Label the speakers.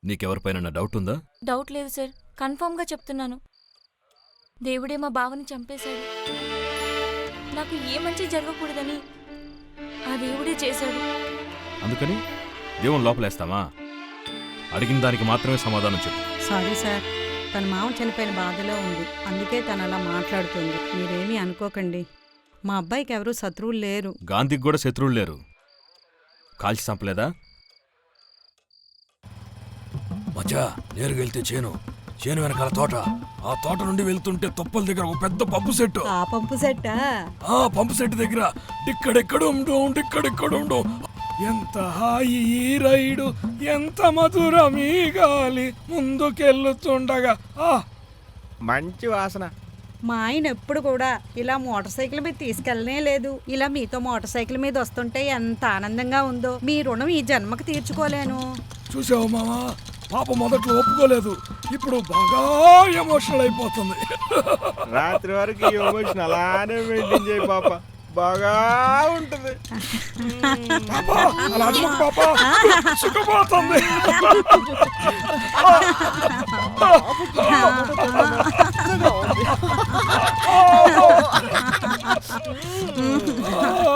Speaker 1: నీకెవరిపైన doubt ఉందా?
Speaker 2: Doubt లేదు sir, కన్ఫర్మ్గా చెప్తున్నాను. దేవుడే మా బావని చంపేశాడు. నాకు ఏ మంచి జరగకూడదని ఆ దేవుడే చేశాడు.
Speaker 1: అందుకని దేవుని లోపలేస్తామా? అడిగిన దానికి మాత్రమే సమాధానం చెప్పు.
Speaker 3: సారీ సార్, తన మామ చనిపోయిన బాధలో ఉంది, అందుకే తను అలా మాట్లాడుతుంది. మీరేమీ అనుకోకండి. మా అబ్బాయికి ఎవరూ శత్రువులు లేరు.
Speaker 1: గాంధీకి కూడా శత్రువులు లేరు. కాల్చి చంపలేదా?
Speaker 4: మచ్చా, నేరుగా వెళ్తే చేను వెనకాల తోట. ఆ తోట నుండి వెళ్తుంటే తొప్పల దగ్గర ఒక పెద్ద పంపు సెట్.
Speaker 3: ఆ పంపు సెట్టా?
Speaker 4: ఆ పంపు సెట్ దగ్గర డిక్కడెక్కడుండు. ఎంత హాయి ఈ రైడు, ఎంత మధురం ఈ గాలి, ముందుకెళ్ళుతుండగా
Speaker 5: మంచి వాసన.
Speaker 3: మా ఆయన ఎప్పుడు కూడా ఇలా మోటార్ సైకిల్ మీద తీసుకెళ్ళనే లేదు. ఇలా మీతో మోటార్ సైకిల్ మీద వస్తుంటే ఎంత ఆనందంగా ఉందో. మీ రుణం ఈ జన్మకు తీర్చుకోలేను.
Speaker 4: చూసావు మామా, పాప మొదట్లో ఒప్పుకోలేదు, ఇప్పుడు బాగా ఎమోషనల్ అయిపోతుంది.
Speaker 5: రాత్రి వరకు ఈ ఎమోషన్ అలానే మెయింటైన్ చేయి పాప, బాగా ఉంటుంది.
Speaker 4: పాపా, అలా అనకు పాపా, సుఖపోతుంది.